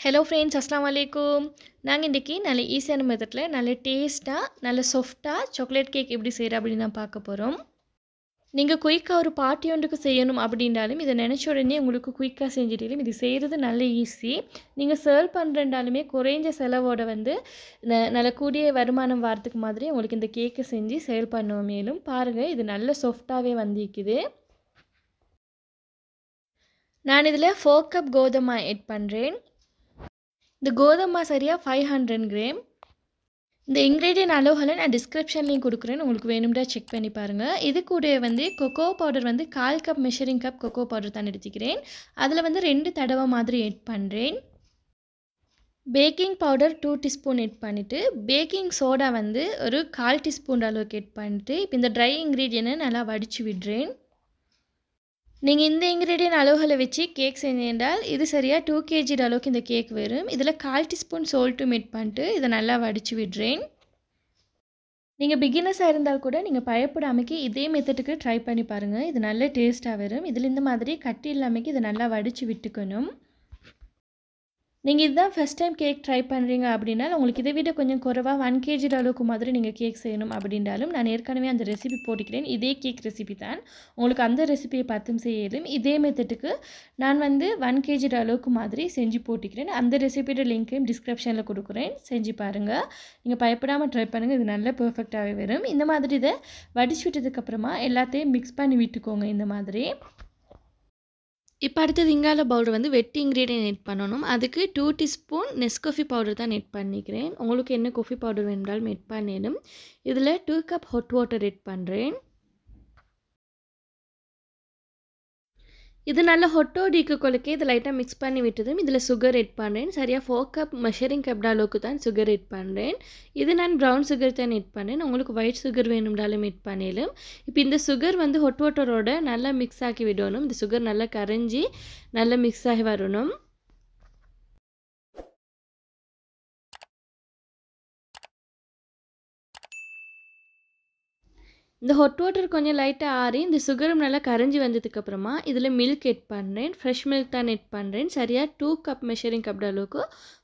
Hello friends, அஸ்ஸலாமு அலைக்கும். நாங்கள் இன்றைக்கி நல்ல ஈஸியான மெத்தடில் நல்ல டேஸ்ட்டாக நல்ல சாஃப்டாக சாக்லேட் கேக் எப்படி செய்கிற அப்படின்னு தான் பார்க்க போகிறோம். நீங்கள் குயிக்காக ஒரு பார்ட்டி ஒன்றுக்கு செய்யணும் அப்படின்றாலும் இதை நினச்ச உடனே உங்களுக்கு குயிக்காக செஞ்சிட்டாலும் இது செய்கிறது நல்ல ஈஸி. நீங்கள் சர்வ் பண்ணுறண்டாலுமே குறைஞ்ச செலவோட நல்ல கூடிய வருமானம் வரத்துக்கு மாதிரி உங்களுக்கு இந்த கேக்கை செஞ்சு சேல் பண்ணுவோம். மேலும் பாருங்கள், இது நல்ல சாஃப்டாகவே வந்திருக்குது. நான் இதில் 4 கப் கோதுமை ஆட் பண்ணுறேன். இந்த கோதுமை சரியாக 500 கிராம். இந்த இன்க்ரீடியன்ட் அளவுகளை நான் டிஸ்கிரிப்ஷன்லேயும் கொடுக்குறேன், உங்களுக்கு வேணும்னா செக் பண்ணி பாருங்கள். இது கூட cocoa powder 1/4 cup measuring cup cocoa powder தான் எடுத்துக்கிறேன். அதில் 2 தடவை மாதிரி ஆட் பண்ணுறேன். பேக்கிங் பவுடர் 2 டீஸ்பூன் ஆட் பண்ணிவிட்டு பேக்கிங் சோடா ஒரு 1/4 டீஸ்பூன் அளவுக்கு ஆட் பண்ணிவிட்டு இப்போ இந்த ட்ரை இன்க்ரீடியன்ட்டை நல்லா வடித்து விடுறேன். நீங்கள் இந்த இன்க்ரீடியன்ட் அளவுகளை வச்சு கேக் செஞ்சால் இது சரியாக 2 kg அளவுக்கு இந்த கேக் வரும். இதில் 1/4 டீஸ்பூன் சால்ட்டும் ஆட் பண்ணிட்டு இதை நல்லா வடித்து விடுறேன். நீங்கள் பிகினர்ஸாக இருந்தால் கூட நீங்கள் பயப்படாமக்கி இதே மெத்தடுக்கு ட்ரை பண்ணி பாருங்கள். இது நல்ல டேஸ்ட்டாக வரும். இதில் இந்த மாதிரி கட்டி இல்லாமக்கி இதை நல்லா வடித்து விட்டுக்கணும். நீங்கள் இதுதான் ஃபஸ்ட் டைம் கேக் ட்ரை பண்ணுறீங்க அப்படின்னா உங்களுக்கு இதை விட கொஞ்சம் குறைவாக 1 kg அளவுக்கு மாதிரி நீங்கள் கேக் செய்யணும் அப்படின்றாலும் நான் ஏற்கனவே அந்த ரெசிபி போட்டுக்கிறேன். இதே கேக் ரெசிபி தான், உங்களுக்கு அந்த ரெசிபியை பார்த்தும் செய்யலும். இதே மெத்தடுக்கு நான் 1 kg அளவுக்கு மாதிரி செஞ்சு போட்டுக்கிறேன். அந்த ரெசிபியோட லிங்க்கையும் டிஸ்கிரிப்ஷனில் கொடுக்குறேன், செஞ்சு பாருங்கள். நீங்கள் பயப்படாமல் ட்ரை பண்ணுங்கள், இது நல்ல பர்ஃபெக்டாகவே வரும். இந்த மாதிரி இதை வடிச்சு விட்டதுக்கப்புறமா எல்லாத்தையும் மிக்ஸ் பண்ணி விட்டுக்கோங்க இந்த மாதிரி. இப்போ அடுத்தது இங்கால பவுடர் வெட்டி இன்க்ரீடியன்ட் ஆட் பண்ணணும். அதுக்கு 2 டீஸ்பூன் நெஸ்காஃபி பவுடர் தான் ஆட் பண்ணிக்கிறேன். உங்களுக்கு என்ன காஃபி பவுடர் வேணும்னாலும் ஆட் பண்ணிடும். இதில் 2 கப் ஹாட் வாட்டர் ஆட் பண்ணுறேன். இது நல்ல ஹொட்டோடி கொலைக்கு இது லைட்டாக மிக்ஸ் பண்ணி விட்டதும் இதில் சுகர் ஆட் பண்ணுறேன். சரியாக 4 கப் மெஷரிங் கப் அளவுக்கு தான் சுகர் ஆட் பண்ணுறேன். இது நான் ப்ரௌன் சுகர் தான் ஆட் பண்ணேன். உங்களுக்கு ஒயிட் சுகர் வேணும்னாலும் ஆட் பண்ணிடலாம். இப்போ இந்த சுகர் ஹொட் வாட்டரோட நல்லா மிக்ஸ் ஆக்கி விடணும். இந்த சுகர் நல்லா கரைஞ்சி நல்லா மிக்ஸ் ஆகி வரணும். இந்த ஹாட் வாட்டர் கொஞ்சம் லைட்டாக ஆறி இந்த சுகரும் நல்லா கரைஞ்சி வந்ததுக்கப்புறமா இதில் மில்க் ஆட் பண்ணுறேன். ஃப்ரெஷ் மில்க் தான் ஆட் பண்ணுறேன். சரியாக 2 கப் மெஷரிங் கப் அளவுக்கு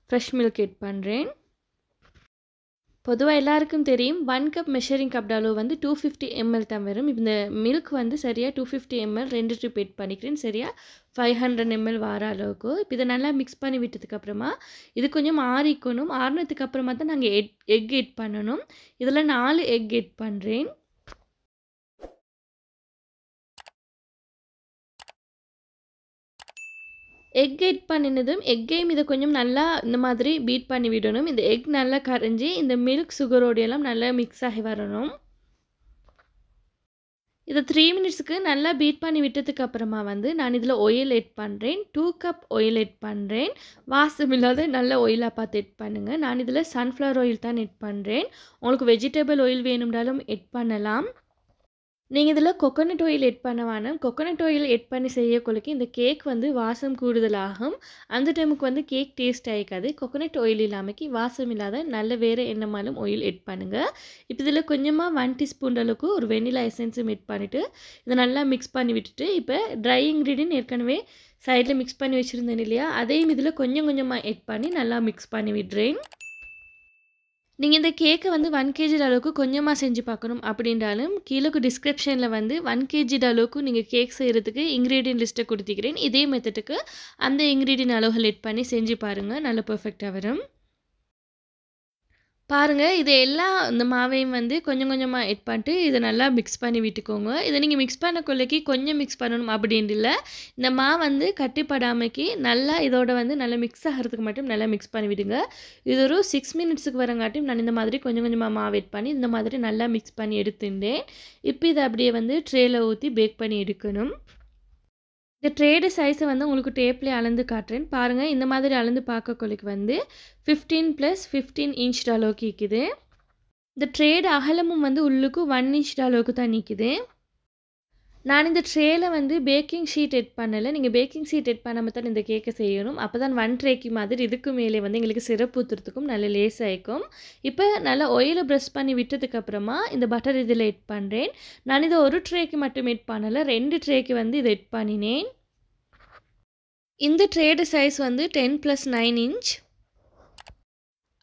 ஃப்ரெஷ் மில்க் ஆட் பண்ணுறேன். பொதுவாக எல்லாருக்கும் தெரியும் 1 கப் மெஷரிங் கப் அளவு 250 ml தான் வரும். இந்த மில்க் சரியாக 250 ml 2 ட்ரிப் ஆட் பண்ணிக்கிறேன். சரியாக 500 ml வர அளவுக்கு. இப்போ இதை நல்லா மிக்ஸ் பண்ணி விட்டதுக்கப்புறமா இது கொஞ்சம் ஆறிக்கணும். ஆறினதுக்கப்புறமா தான் நாங்கள் எக் ஆட் பண்ணணும். இதில் 4 எக் ஆட் பண்ணுறேன். எக் ஆட் பண்ணினதும் எக்கையும் இதை கொஞ்சம் நல்லா இந்த மாதிரி பீட் பண்ணி விடணும். இந்த எக் நல்லா கரைஞ்சி இந்த மில்க் சுகரோடையெல்லாம் நல்லா மிக்ஸ் ஆகி வரணும். இதை 3 மினிட்ஸுக்கு நல்லா பீட் பண்ணி விட்டதுக்கு அப்புறமா நான் இதில் ஆயில் ஆட் பண்ணுறேன். 2 கப் ஆயில் ஆட் பண்ணுறேன். வாசம் இல்லாத நல்ல ஆயிலாக பார்த்து ஆட் பண்ணுங்கள். நான் இதில் சன்ஃப்ளவர் ஆயில் தான் ஆட் பண்ணுறேன். உங்களுக்கு வெஜிடபிள் ஆயில் வேணும்னாலும் ஆட் பண்ணலாம். நீங்கள் இதில் கொக்கனட் ஆயில் ஆட் பண்ண வேணாம். கொக்கனட் ஆயில் ஆட் பண்ணி செய்யக்குள்ளக்கு இந்த கேக் வாசம் கூடுதலாகும். அந்த டைமுக்கு கேக் டேஸ்ட் ஆகிக்காது. கொக்கனட் ஆயில் இல்லாமக்கி வாசம் இல்லாத நல்ல வேறு என்னமாலும் ஆயில் ஆட் பண்ணுங்கள். இப்போ இதில் கொஞ்சமாக 1 டீஸ்பூன் அளவுக்கு ஒரு வெனிலா எசன்ஸும் ஆட் பண்ணிவிட்டு இதை நல்லா மிக்ஸ் பண்ணி விட்டுட்டு இப்போ ட்ரை இன்க்ரீடியன்ட் ஏற்கனவே சைடில் மிக்ஸ் பண்ணி வச்சுருந்தேன் இல்லையா, அதையும் இதில் கொஞ்சம் கொஞ்சமாக ஆட் பண்ணி நல்லா மிக்ஸ் பண்ணி விடுறேன். நீங்கள் இந்த கேக்கை 1 kg அளவுக்கு கொஞ்சமாக செஞ்சு பார்க்கணும் அப்படின்றாலும் கீழே டிஸ்கிரிப்ஷனில் 1 kg அளவுக்கு நீங்கள் கேக் செய்கிறதுக்கு இன்க்ரீடியன்ட் லிஸ்ட்டை கொடுத்துக்கிறேன். இதே மெத்தடுக்கு அந்த இன்க்ரீடியன்ட் அளவுகள் ஆட் பண்ணி செஞ்சு பாருங்கள், நல்ல பர்ஃபெக்டாக வரும். பாருங்கள், இது எல்லாம் இந்த மாவையும் கொஞ்சம் கொஞ்சமாக ஆட் பண்ணிட்டு இதை நல்லா மிக்ஸ் பண்ணி விட்டுக்கோங்க. இதை நீங்கள் மிக்ஸ் பண்ணக்குள்ளக்கி கொஞ்சம் மிக்ஸ் பண்ணணும் அப்படின்ட்டு இல்லை. இந்த மாவு கட்டிப்படாமைக்கு நல்லா இதோட நல்லா மிக்ஸ் ஆகிறதுக்கு மட்டும் நல்லா மிக்ஸ் பண்ணி விடுங்க. இது ஒரு 6 மினிட்ஸுக்கு வரங்காட்டியும் நான் இந்த மாதிரி கொஞ்சம் கொஞ்சமாக மாவு ஆட் பண்ணி இந்த மாதிரி நல்லா மிக்ஸ் பண்ணி எடுத்துட்டேன். இப்போ இதை அப்படியே ட்ரேயில் ஊற்றி பேக் பண்ணி எடுக்கணும். இந்த ட்ரேடு சைஸை உங்களுக்கு டேப்லேயே அளந்து காட்டுறேன். பாருங்கள், இந்த மாதிரி அளந்து பார்க்கக்குள்ளைக்கு 15 + 15 இன்ச் அளவுக்கு நிற்குது. இந்த ட்ரேடு அகலமும் உள்ளுக்கு 1 இன்ச் அளவுக்கு தான் நிற்குது. நான் இந்த ட்ரேயில் பேக்கிங் ஷீட் ஆட் பண்ணலை. நீங்கள் பேக்கிங் ஷீட் ஆட் பண்ணாமல் தான் இந்த கேக்கை செய்யணும். அப்போ தான் 1 ட்ரேக்கு மாதிரி இதுக்கு மேலே எங்களுக்கு சிரப் ஊற்றுறதுக்கும் நல்ல லேஸ் ஆகிக்கும். இப்போ நல்லா ஆயிலை ப்ரெஸ் பண்ணி விட்டதுக்கப்புறமா இந்த பட்டர் இதில் ஆட் பண்ணுறேன். நான் இதை ஒரு ட்ரேக்கு மட்டும் ஆட் பண்ணலை, 2 ட்ரேக்கு இதை ஆட் பண்ணினேன். இந்த ட்ரேயோட சைஸ் வந்து 10+9 இன்ச்.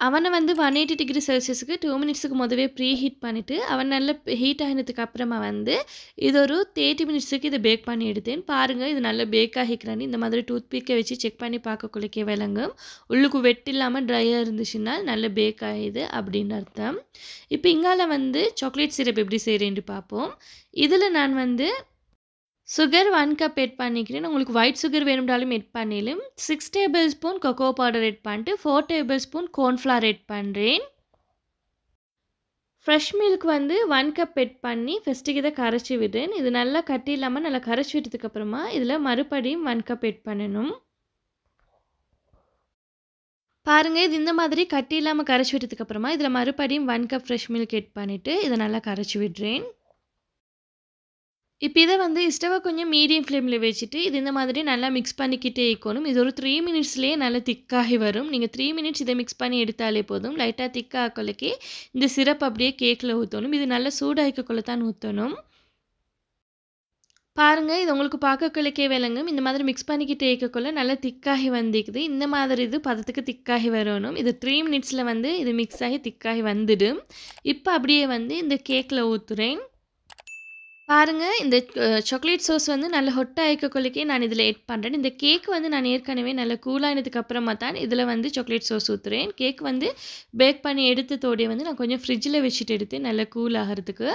அவனை வந்து 180 டிகிரி செல்சியஸுக்கு 2 மினிட்ஸுக்கு முதவே ப்ரீ ஹீட் பண்ணிவிட்டு அவன் நல்ல ஹீட் ஆகினதுக்கு அப்புறமா வந்து இது ஒரு 30 மினிட்ஸுக்கு இதை பேக் பண்ணி எடுத்தேன். பாருங்கள் இது நல்லா பேக் ஆகிக்கிறான்னு இந்த மாதிரி டூத் பிக்கை வச்சு செக் பண்ணி பார்க்கக்குள்ளக்கே விளங்கும். உள்ளுக்கு வெட் இல்லாமல் ட்ரையாக இருந்துச்சுன்னா நல்ல பேக் ஆகிது அப்படின்னு அர்த்தம். இப்போ இங்கால வந்து சாக்லேட் சிரப் எப்படி செய்கிறேன்னு பார்ப்போம். இதில் நான் வந்து சுகர் 1 கப் எட் பண்ணிக்கிறேன். உங்களுக்கு ஒயிட் சுகர் வேணும்னாலும் எட் பண்ணிடலாம். 6 டேபிள் ஸ்பூன் கொக்கோ பவுடர் எட் பண்ணிட்டு 4 டேபிள் ஸ்பூன் கார்ன்ஃப்ளவர் எட் பண்ணுறேன். ஃப்ரெஷ் மில்க் வந்து 1 கப் எட் பண்ணி ஃபஸ்ட்டுக்கு இதை கரைச்சி விடுறேன். இது நல்லா கட்டி இல்லாமல் நல்லா கரைச்சி விட்டதுக்கப்புறமா இதில் மறுபடியும் 1 கப் எட் பண்ணணும். பாருங்கள் இது இந்த மாதிரி கட்டி இல்லாமல் கரைச்சி விட்டதுக்கப்புறமா இதில் மறுபடியும் 1 கப் ஃப்ரெஷ் மில்க் எட் பண்ணிவிட்டு இதை நல்லா கரைச்சி விடுறேன். இப்போ இதை வந்து ஸ்டவ்வை கொஞ்சம் மீடியம் ஃப்ளேமில் வச்சுட்டு இது இந்த மாதிரி நல்லா மிக்ஸ் பண்ணிக்கிட்டே இருக்கணும். இது ஒரு 3 மினிட்ஸ்லேயே நல்லா திக்காகி வரும். நீங்கள் 3 மினிட்ஸ் இதை மிக்ஸ் பண்ணி எடுத்தாலே போதும். லைட்டாக திக்காகக்கொள்ளக்கே இந்த சிரப் அப்படியே கேக்கில் ஊற்றணும். இது நல்லா சூடாகிக்கொள்ள தான் ஊற்றணும். பாருங்கள் இது உங்களுக்கு பார்க்கக்குள்ளக்கே விளங்கும். இந்த மாதிரி மிக்ஸ் பண்ணிக்கிட்டே இருக்கக்குள்ள நல்லா திக்காகி வந்துக்குது. இந்த மாதிரி இது பதத்துக்கு திக்காகி வரணும். இது 3 மினிட்ஸில் வந்து இது மிக்ஸ் ஆகி திக்காகி வந்துடும். இப்போ அப்படியே வந்து இந்த கேக்கில் ஊற்றுறேன். பாருங்கள் இந்த சாக்லேட் சாஸ் வந்து நல்ல ஹொட்டாக ஆயிக்கக்குள்ளக்கே நான் இதில் எட் பண்ணுறேன். இந்த கேக் வந்து நான் ஏற்கனவே நல்லா கூலானதுக்கு அப்புறமா தான் இதில் வந்து சாக்லேட் சாஸ் ஊற்றுறேன். கேக் வந்து பேக் பண்ணி எடுத்ததோடைய வந்து நான் கொஞ்சம் ஃப்ரிட்ஜில் வச்சுட்டு எடுத்தேன் நல்லா கூல் ஆகிறதுக்கு.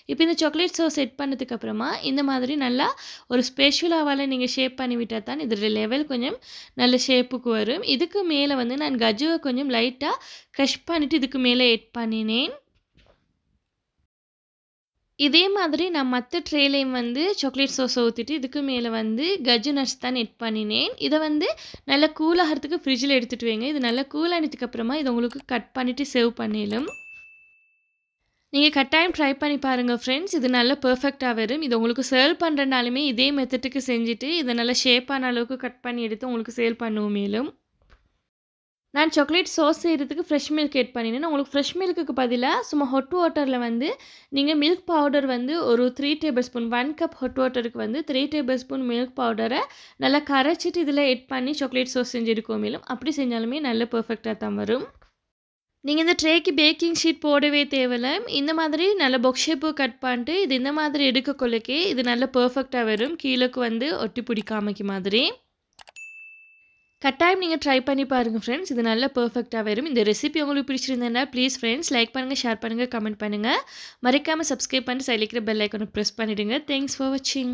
இப்போ இந்த சாக்லேட் சாஸ் செட் பண்ணதுக்கு அப்புறமா இந்த மாதிரி நல்லா ஒரு ஸ்பெஷலாவால் நீங்கள் ஷேப் பண்ணி விட்டால் தான் இதோட லெவல் கொஞ்சம் நல்ல ஷேப்புக்கு வரும். இதுக்கு மேலே வந்து நான் கஜுவை கொஞ்சம் லைட்டாக க்ரஷ் பண்ணிவிட்டு இதுக்கு மேலே எட் பண்ணினேன். இதே மாதிரி நான் மற்ற ட்ரேலையும் வந்து சாக்லேட் சாஸை ஊற்றிட்டு இதுக்கு மேலே வந்து கஜு நட்ஸ் தான் எட் பண்ணினேன். இதை வந்து நல்லா கூலாகிறதுக்கு ஃப்ரிட்ஜில் எடுத்துகிட்டு வைங்க. இது நல்லா கூலானதுக்கு அப்புறமா இது உங்களுக்கு கட் பண்ணிவிட்டு சேவ் பண்ணிடலாம். நீங்கள் கட்டாயம் ட்ரை பண்ணி பாருங்கள் ஃப்ரெண்ட்ஸ். இது நல்லா பெர்ஃபெக்டாக வரும். இது உங்களுக்கு சேல் பண்ணுறனாலுமே இதே மெத்தட்டுக்கு செஞ்சுட்டு இதை நல்லா ஷேப்பான அளவுக்கு கட் பண்ணி எடுத்து உங்களுக்கு சேல் பண்ணுவோம். மேலும் நான் சாக்லேட் சாஸ் செய்கிறதுக்கு ஃப்ரெஷ் மில்க் எட் பண்ணினேன். உங்களுக்கு ஃப்ரெஷ் மில்க்குக்கு பதிலாக சும்மா ஹாட் வாட்டரில் வந்து நீங்கள் மில்க் பவுடர் வந்து ஒரு 3 டேபிள் ஸ்பூன் 1 கப் ஹாட் வாட்டருக்கு வந்து 3 டேபிள் ஸ்பூன் மில்க் பவுடரை நல்லா கரைச்சிட்டு இதில் எட் பண்ணி சாக்லேட் சாஸ் செஞ்சுருக்கோம். மேலும் அப்படி செஞ்சாலுமே நல்ல பெர்ஃபெக்டாக தான் வரும். நீங்கள் இந்த ட்ரேக்கு பேக்கிங் ஷீட் போடவே தேவையில்லை. இந்த மாதிரி நல்ல பாக்ஸ் ஷேப்பு கட் பண்ணிட்டு இது இந்த மாதிரி எடுக்கக்குள்ளக்கே இது நல்ல பெர்ஃபெக்டாக வரும். கீழக்கு வந்து ஒட்டி பிடிக்காமக்கு மாதிரி கட்டாயம் நீங்கள் ட்ரை பண்ணி பாருங்கள் ஃப்ரெண்ட்ஸ். இது நல்ல பெர்ஃபெக்டாக வரும். இந்த ரெசிபி உங்களுக்கு பிடிச்சிருந்தேன்னா ப்ளீஸ் ஃப்ரெண்ட்ஸ் லைக் பண்ணுங்கள், ஷேர் பண்ணுங்கள், கமெண்ட் பண்ணுங்கள். மறக்காமல் சப்ஸ்கிரைப் பண்ணிட்டு சைடில் இருக்கிற பெல் ஐக்கானை ப்ரெஸ் பண்ணிவிடுங்க. தேங்க்ஸ் ஃபார் வாட்சிங்.